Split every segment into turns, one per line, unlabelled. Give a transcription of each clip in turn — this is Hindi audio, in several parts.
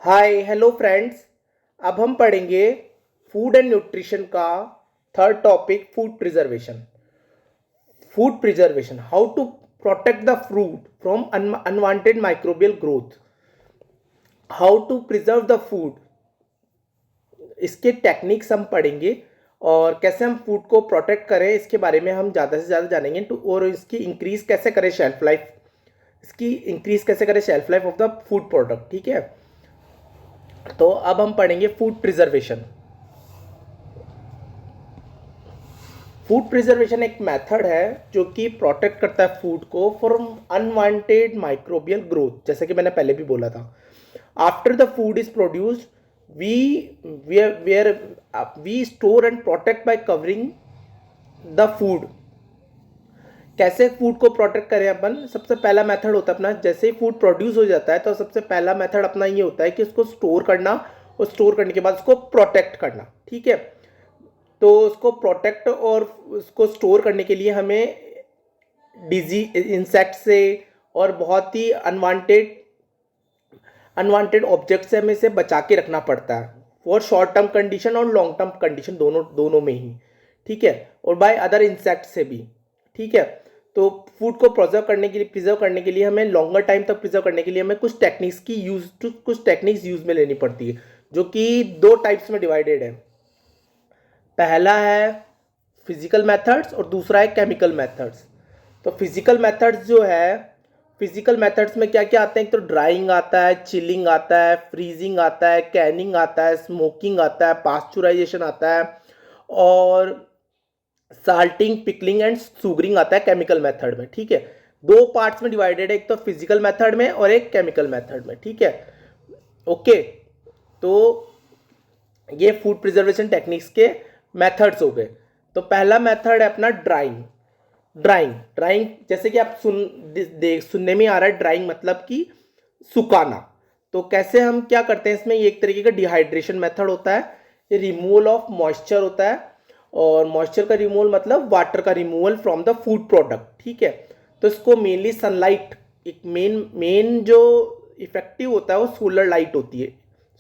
Hi hello friends. अब हम पढ़ेंगे फूड एंड न्यूट्रिशन का third topic food preservation how to protect the fruit from unwanted microbial growth. How to preserve the food, इसके टेक्निक्स हम पढ़ेंगे और कैसे हम फूड को प्रोटेक्ट करें इसके बारे में हम ज़्यादा से ज़्यादा जानेंगे और इसकी इंक्रीज कैसे करें shelf life, of the food product. ठीक है, तो अब हम पढ़ेंगे फूड प्रिजर्वेशन एक मेथड है जो कि प्रोटेक्ट करता है फूड को फ्रॉम अनवांटेड माइक्रोबियल ग्रोथ। जैसे कि मैंने पहले भी बोला था, after the food is produced we where we store and protect by covering the food. कैसे फूड को प्रोटेक्ट करें अपन? सबसे पहला मेथड होता है अपना, जैसे ही फूड प्रोड्यूस हो जाता है तो सबसे पहला मेथड अपना ये होता है कि उसको स्टोर करना और स्टोर करने के बाद उसको प्रोटेक्ट करना। ठीक है, तो उसको प्रोटेक्ट और उसको स्टोर करने के लिए हमें डिजीज, इंसेक्ट से और बहुत ही अनवांटेड ऑब्जेक्ट से हमें इसे बचा के रखना पड़ता है फॉर शॉर्ट टर्म कंडीशन और लॉन्ग टर्म कंडीशन, दोनों में ही। ठीक है, और बाय अदर इंसेक्ट से भी। ठीक है, तो फूड को प्रिजर्व करने के लिए हमें लॉन्गर टाइम तक प्रिजर्व करने के लिए हमें कुछ टेक्निक्स यूज में लेनी पड़ती है, जो कि दो टाइप्स में डिवाइडेड है। पहला है फिजिकल मेथड्स और दूसरा है केमिकल मेथड्स। तो फिजिकल मेथड्स में क्या क्या आते हैं? एक तो ड्राइंग आता है, चिलिंग आता है, फ्रीजिंग आता है, कैनिंग आता है, स्मोकिंग आता है, पास्चुराइजेशन आता है और साल्टिंग, पिकलिंग एंड सुगरिंग आता है केमिकल मेथड में। ठीक है, दो पार्ट्स में डिवाइडेड है, एक तो फिजिकल मेथड में और एक केमिकल मेथड में। ठीक है, ओके। तो ये फूड प्रिजर्वेशन टेक्निक्स के मेथड्स हो गए। तो पहला मेथड है अपना ड्राइंग जैसे कि आप सुनने में आ रहा है, ड्राइंग मतलब कि सुखाना। तो कैसे हम क्या करते हैं इसमें? ये एक तरीके का डिहाइड्रेशन मेथड होता है, ये रिमूवल ऑफ मॉइस्चर होता है और मॉइस्चर का रिमूवल मतलब वाटर का removal from the food product. ठीक है, तो इसको मेनली सनलाइट, एक मेन जो इफेक्टिव होता है वो सोलर लाइट होती है,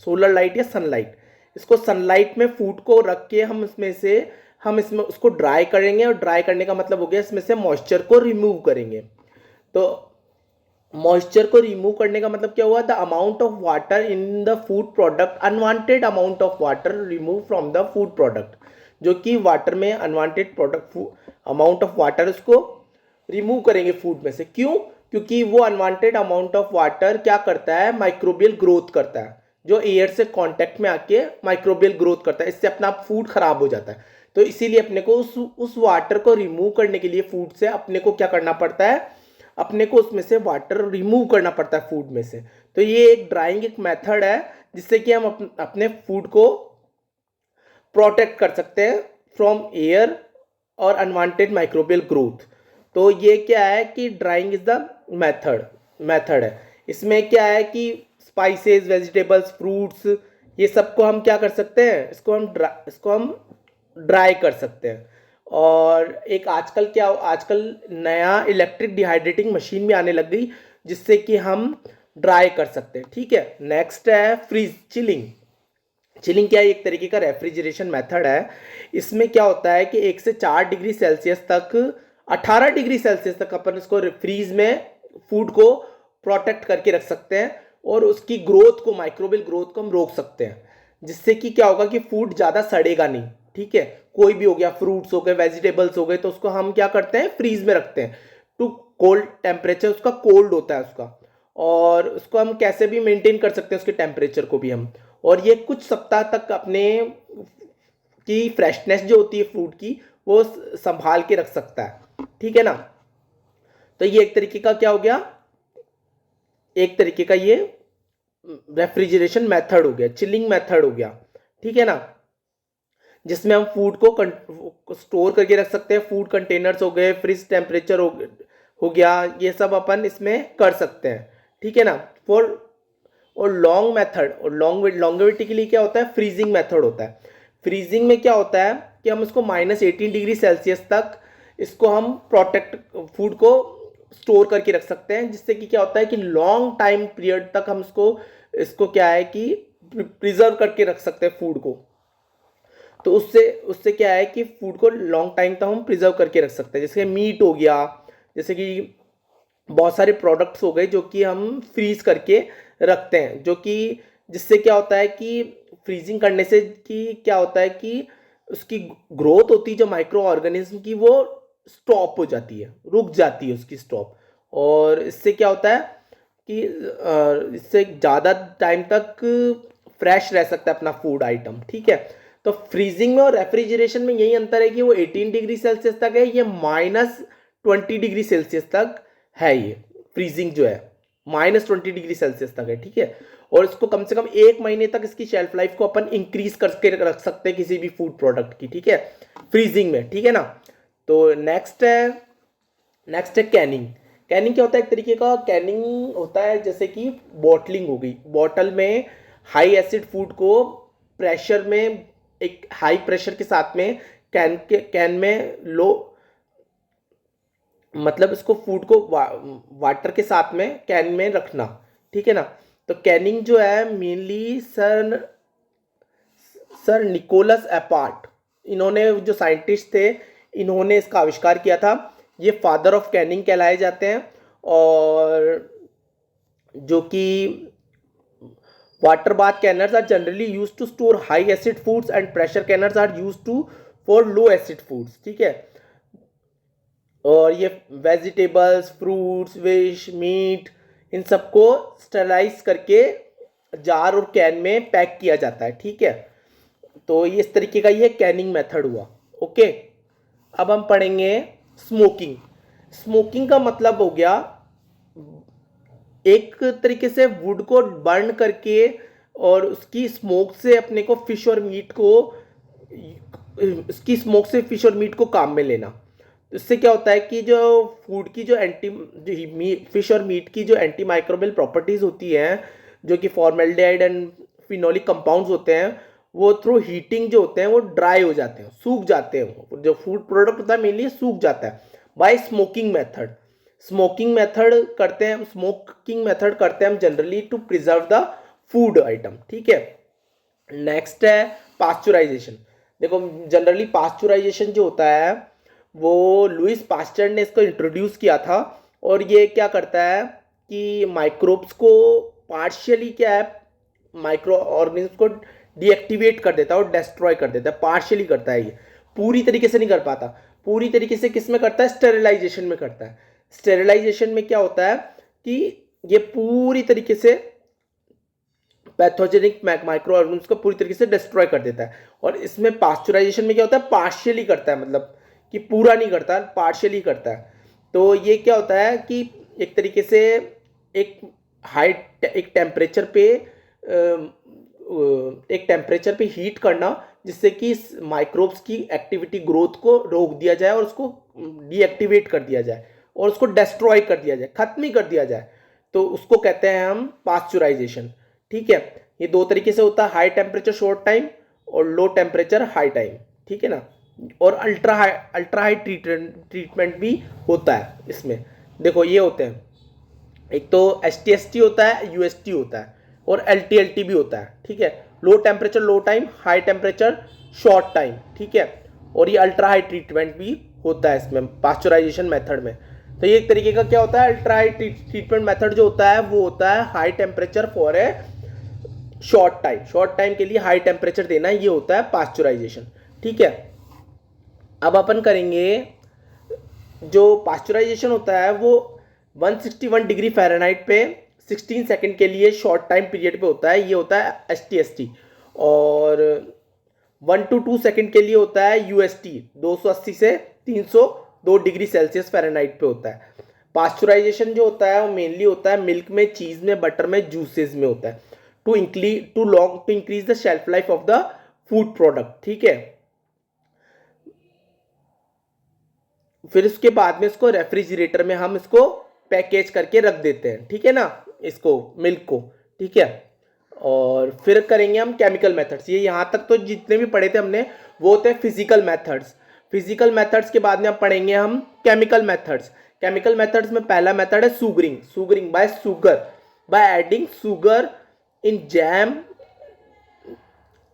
सोलर लाइट या सनलाइट। इसको सनलाइट में फूड को रख के हम इसमें उसको ड्राई करेंगे और ड्राई करने का मतलब हो गया इसमें से मॉइस्चर को रिमूव करेंगे। तो मॉइस्चर को रिमूव करने का मतलब क्या हुआ? The amount of water in the food product, unwanted amount of water remove from the food product, जो कि वाटर में अनवांटेड अमाउंट ऑफ वाटर उसको रिमूव करेंगे फूड में से। क्यों? क्योंकि वो अनवांटेड अमाउंट ऑफ वाटर क्या करता है? माइक्रोबियल ग्रोथ करता है, जो एयर से कांटेक्ट में आके माइक्रोबियल ग्रोथ करता है, इससे अपना फूड खराब हो जाता है। तो इसीलिए अपने को उस वाटर को रिमूव करने के लिए फूड से अपने को क्या करना पड़ता है? अपने को उसमें से वाटर रिमूव करना पड़ता है फूड में से। तो ये एक ड्राइंग एक मेथड है जिससे कि हम अपने फूड को प्रोटेक्ट कर सकते हैं फ्रॉम एयर और अनवांटेड माइक्रोबियल ग्रोथ। तो ये क्या है कि ड्राइंग इज द मेथड है। इसमें क्या है कि स्पाइसेस, वेजिटेबल्स, फ्रूट्स, ये सबको हम क्या कर सकते हैं? इसको हम ड्राई कर सकते हैं। और एक आजकल नया इलेक्ट्रिक डिहाइड्रेटिंग मशीन भी आने लग गई जिससे कि हम ड्राई कर सकते हैं। ठीक है, नेक्स्ट है चिलिंग क्या है? एक तरीके का रेफ्रिजरेशन मेथड है। इसमें क्या होता है कि 1 से 4 डिग्री सेल्सियस तक अपन इसको फ्रीज में फूड को प्रोटेक्ट करके रख सकते हैं और उसकी ग्रोथ को, माइक्रोबियल ग्रोथ को हम रोक सकते हैं, जिससे कि क्या होगा कि फूड ज़्यादा सड़ेगा नहीं। ठीक है, कोई भी हो गया, फ्रूट्स हो गए, वेजिटेबल्स हो गए, तो उसको हम क्या करते हैं? फ्रीज में रखते हैं टू कोल्ड टेम्परेचर, उसका कोल्ड होता है उसका, और उसको हम कैसे भी मेंटेन कर सकते हैं उसके टेम्परेचर को भी हम। और ये कुछ सप्ताह तक अपने की फ्रेशनेस जो होती है फूड की वो संभाल के रख सकता है। ठीक है ना, तो ये एक तरीके का क्या हो गया? एक तरीके का ये रेफ्रिजरेशन मेथड हो गया, चिलिंग मेथड हो गया। ठीक है ना, जिसमें हम फूड को स्टोर करके रख सकते हैं, फूड कंटेनर्स हो गए, फ्रिज टेम्परेचर हो गया, ये सब अपन इसमें कर सकते हैं। ठीक है ना। और लॉन्ग मेथड और लॉन्गेविटी के लिए क्या होता है? फ्रीजिंग मेथड होता है। फ्रीजिंग में क्या होता है कि हम उसको -18 डिग्री सेल्सियस तक इसको हम फूड को स्टोर करके रख सकते हैं, जिससे कि क्या होता है कि लॉन्ग टाइम पीरियड तक हम उसको इसको क्या है कि प्रिजर्व करके रख सकते हैं फूड को। तो उससे उससे क्या है कि फूड को लॉन्ग टाइम तक हम प्रिजर्व करके रख सकते हैं। जैसे मीट हो गया, जैसे कि बहुत सारे प्रोडक्ट्स हो गए जो कि हम फ्रीज करके रखते हैं, जो कि जिससे क्या होता है कि फ्रीजिंग करने से कि क्या होता है कि उसकी ग्रोथ होती है जो माइक्रो ऑर्गेनिज्म की, वो स्टॉप हो जाती है, रुक जाती है उसकी स्टॉप। और इससे क्या होता है कि इससे ज़्यादा टाइम तक फ्रेश रह सकता है अपना फूड आइटम। ठीक है, तो फ्रीजिंग में और रेफ्रिजरेशन में यही अंतर है कि वो 18 डिग्री सेल्सियस तक है, ये -20 डिग्री सेल्सियस तक है। ये फ्रीजिंग जो है -20 डिग्री सेल्सियस तक है। ठीक है, और इसको कम से कम 1 महीने तक इसकी शेल्फ लाइफ को अपन इंक्रीज करके रख सकते हैं किसी भी फूड प्रोडक्ट की। ठीक है, फ्रीजिंग में। ठीक है ना। तो नेक्स्ट है कैनिंग। कैनिंग क्या होता है? एक तरीके का कैनिंग होता है जैसे कि बॉटलिंग हो गई। बॉटल में हाई एसिड फूड को प्रेशर में, एक हाई प्रेशर के साथ में कैन में लो, मतलब इसको फूड को वाटर के साथ में कैन में रखना। ठीक है ना। तो कैनिंग जो है मेनली सर निकोलस एपार्ट, इन्होंने जो साइंटिस्ट थे, इन्होंने इसका आविष्कार किया था। ये फादर ऑफ कैनिंग कहलाए जाते हैं। और जो कि water bath canners are generally use to store high acid foods and pressure canners are use to for low acid foods. ठीक है, और ये वेजिटेबल्स, फ्रूट्स, फिश, मीट, इन सबको स्टरलाइज करके जार और कैन में पैक किया जाता है। ठीक है, तो ये इस तरीके का ये कैनिंग मेथड हुआ। ओके, अब हम पढ़ेंगे स्मोकिंग। स्मोकिंग का मतलब हो गया एक तरीके से वुड को बर्न करके और उसकी स्मोक से अपने को फिश और मीट को, उसकी स्मोक से फिश और मीट को काम में लेना। इससे क्या होता है कि जो फूड की जो फिश और मीट की जो एंटी माइक्रोबियल प्रॉपर्टीज होती हैं, जो कि फॉर्मेल्डिहाइड एंड फिनोलिक कंपाउंड्स होते हैं, वो थ्रू हीटिंग जो होते हैं वो ड्राई हो जाते हैं, सूख जाते हैं। जो फूड प्रोडक्ट होता है मेनली सूख जाता है by smoking method. Smoking method करते हैं हम generally to preserve the food item. ठीक है, नेक्स्ट है पास्चुराइजेशन। देखो जनरली पास्चुराइजेशन जो होता है वो लुइस पास्चर ने इसको इंट्रोड्यूस किया था। और ये क्या करता है कि माइक्रोब्स को पार्शियली क्या है, माइक्रो ऑर्गेनिज्म को डीएक्टिवेट कर देता है और डिस्ट्रॉय कर देता है। पार्शियली करता है, ये पूरी तरीके से नहीं कर पाता। पूरी तरीके से किस में करता है? स्टेरिलाइजेशन में करता है। स्टेरिलाइजेशन में क्या होता है कि ये पूरी तरीके से पैथोजेनिक माइक्रो ऑर्गेनिज्म को पूरी तरीके से डिस्ट्रॉय कर देता है। और इसमें पास्चुराइजेशन में क्या होता है? पार्शियली करता है, मतलब कि पूरा नहीं करता, पार्शियली करता है। तो ये क्या होता है कि एक तरीके से एक टेम्परेचर पे हीट करना, जिससे कि माइक्रोब्स की एक्टिविटी ग्रोथ को रोक दिया जाए और उसको डीएक्टिवेट कर दिया जाए और उसको डिस्ट्रॉय कर दिया जाए, खत्म ही कर दिया जाए। तो उसको कहते हैं हम पास्चुराइजेशन। ठीक है, ये दो तरीके से होता है, हाई टेम्परेचर शॉर्ट टाइम और लो टेम्परेचर हाई टाइम। ठीक है ना। और अल्ट्रा हाई ट्रीटमेंट भी होता है इसमें। देखो ये होते हैं, एक तो HTST होता है, UST होता है, और LTLT भी होता है। ठीक है, low temperature low time, high temperature short time. ठीक है, और ये अल्ट्रा हाई ट्रीटमेंट भी होता है इसमें पास्चुराइजेशन मेथड में। तो ये एक तरीके का क्या होता है, अल्ट्रा हाई ट्रीटमेंट मेथड जो होता है वो होता है high temperature for a short time के लिए हाई टेम्परेचर देना, ये होता है पास्चुराइजेशन। ठीक है, अब अपन करेंगे जो पास्चुराइजेशन होता है वो 161 डिग्री फ़ारेनहाइट पे 16 सेकंड के लिए शॉर्ट टाइम पीरियड पे होता है, ये होता है HTST। और 1 to 2 सेकंड के लिए होता है UST, 280 से 302 डिग्री सेल्सियस फ़ारेनहाइट पे होता है। पास्चुराइजेशन जो होता है वो मेनली होता है मिल्क में, चीज़ में, बटर में, जूसेस में होता है, to increase the shelf life of the food product. ठीक है, फिर उसके बाद में इसको रेफ्रिजरेटर में हम इसको पैकेज करके रख देते हैं। ठीक है ना, इसको मिल्क को। ठीक है, और फिर करेंगे हम केमिकल मेथड्स। ये यहाँ तक तो जितने भी पढ़े थे हमने वो होते हैं फिजिकल मेथड्स। फिजिकल मेथड्स के बाद में अब पढ़ेंगे हम केमिकल मेथड्स। केमिकल मेथड्स में पहला मेथड है सुगरिंग by adding sugar in jam,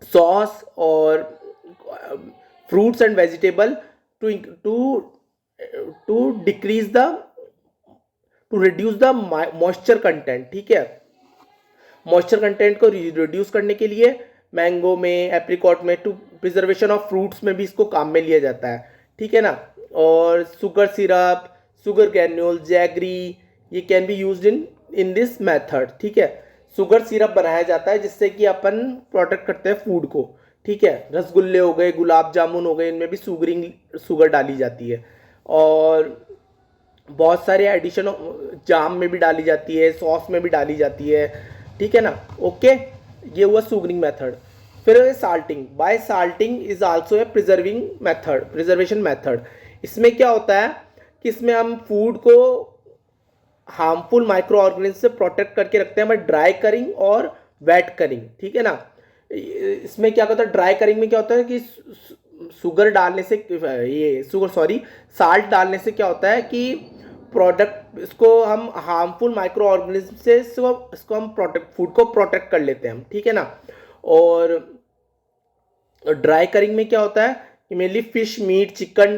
sauce or fruits and vegetable to to decrease the to reduce the moisture content. ठीक है, मॉइस्चर कंटेंट को रिड्यूस करने के लिए मैंगो में, एप्रिकॉट में, टू प्रिजर्वेशन ऑफ फ्रूट्स में भी इसको काम में लिया जाता है. ठीक है ना. और sugar syrup, sugar granule, jaggery, ये can be used in this method. ठीक है, शुगर सिरप बनाया जाता है जिससे कि अपन प्रोटेक्ट करते हैं फूड को. ठीक है, रसगुल्ले हो गए, गुलाब जामुन हो गए, इनमें भी शुगर डाली जाती है. और बहुत सारे एडिशन जाम में भी डाली जाती है, सॉस में भी डाली जाती है. ठीक है ना. ओके, ये हुआ सुगरिंग मेथड. फिर salting. By salting is also a preservation method. इसमें क्या होता है कि इसमें हम फूड को हार्मफुल माइक्रो ऑर्गेनिज्म से प्रोटेक्ट करके रखते हैं बाय ड्राई करिंग और वेट करिंग. ठीक है ना. इसमें क्या होता है, ड्राई करिंग में क्या होता है कि शुगर डालने से, साल्ट डालने से क्या होता है कि प्रोडक्ट, इसको हम हार्मफुल माइक्रो ऑर्गेनिज्म से इसको हम फूड को प्रोटेक्ट कर लेते हैं हम. ठीक है ना. और ड्राई करिंग में क्या होता है कि mainly fish, meat, chicken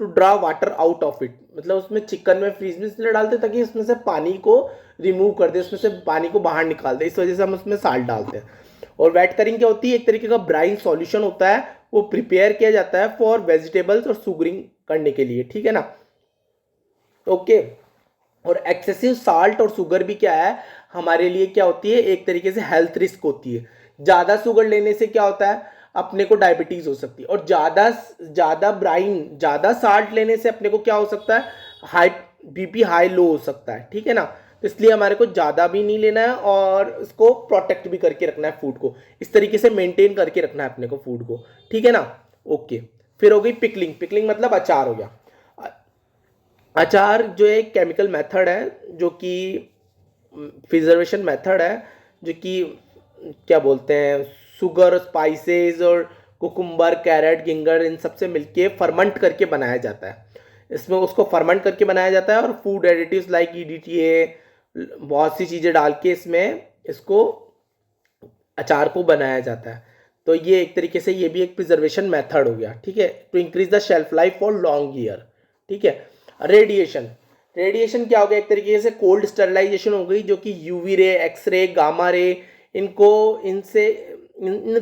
to draw water out of it. मतलब उसमें चिकन में फ्रीज में इसलिए डालते हैं ताकि उसमें से पानी को रिमूव कर दे, उसमें से पानी को बाहर निकाल दे, इस वजह से हम उसमें साल्ट डालते हैं. और वेट करिंग क्या होती है, एक तरीके का ब्राइन सॉल्यूशन होता है, वो प्रिपेयर किया जाता है फॉर वेजिटेबल्स और सुगरिंग करने के लिए. ठीक है ना. ओके. और एक्सेसिव साल्ट और शुगर भी क्या है हमारे लिए, क्या होती है, एक तरीके से हेल्थ रिस्क होती है. ज़्यादा शुगर लेने से क्या होता है, अपने को डायबिटीज हो सकती है. और ज़्यादा साल्ट लेने से अपने को क्या हो सकता है, हाई बीपी हाई लो हो सकता है. ठीक है ना. तो इसलिए हमारे को ज़्यादा भी नहीं लेना है और इसको प्रोटेक्ट भी करके रखना है फूड को, इस तरीके से मेंटेन करके रखना है अपने को फूड को. ठीक है ना. ओके. फिर हो गई पिकलिंग. पिकलिंग मतलब अचार हो गया. अचार जो एक केमिकल मेथड है, जो कि प्रिजर्वेशन मेथड है, जो कि क्या बोलते हैं, शुगर, स्पाइसेस और कुकुम्बर, कैरेट, गिंगर, इन सबसे मिलके फर्मेंट करके बनाया जाता है. इसमें उसको फर्मेंट करके बनाया जाता है और फूड एडिटिव्स लाइक EDTA, बहुत सी चीज़ें डाल के इसमें इसको अचार को बनाया जाता है. तो ये एक तरीके से ये भी एक प्रिजर्वेशन मेथड हो गया. ठीक है, to increase the shelf life for long year. ठीक है. रेडिएशन. रेडिएशन क्या हो गया, एक तरीके से कोल्ड स्टरलाइजेशन हो गई, जो कि UV ray, x ray, gamma ray, इन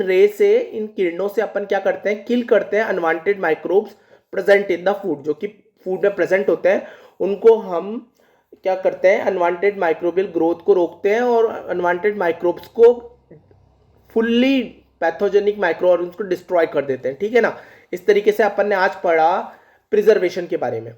रे से, इन किरणों से अपन क्या करते हैं, किल करते हैं unwanted microbes present in the food. जो कि फूड में प्रेजेंट होते हैं, उनको हम क्या करते हैं, अनवांटेड माइक्रोबियल ग्रोथ को रोकते हैं और अनवांटेड माइक्रोब्स को फुल्ली पैथोजेनिक माइक्रो ऑर्गेनिज्म को डिस्ट्रॉय कर देते हैं. ठीक है ना. इस तरीके से अपन ने आज पढ़ा प्रिजर्वेशन के बारे में.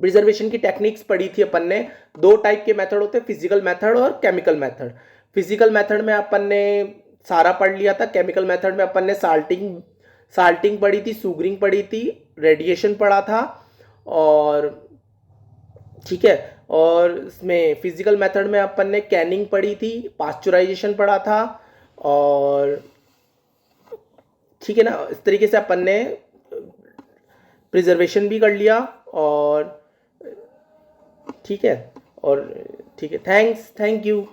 प्रिजर्वेशन की टेक्निक्स पढ़ी थी अपन ने. दो टाइप के मेथड होते हैं, फिजिकल मेथड और केमिकल मेथड. फिजिकल मेथड में अपन ने सारा पढ़ लिया था. केमिकल मेथड में अपन ने साल्टिंग पढ़ी थी, सुगरिंग पढ़ी थी, रेडिएशन पढ़ा था. और ठीक है. और इसमें फिजिकल मेथड में अपन ने कैनिंग पढ़ी थी, पास्चुराइजेशन पढ़ा था. और ठीक है ना, इस तरीके से अपन ने प्रिजर्वेशन भी कर लिया. और ठीक है. और ठीक है, थैंक यू.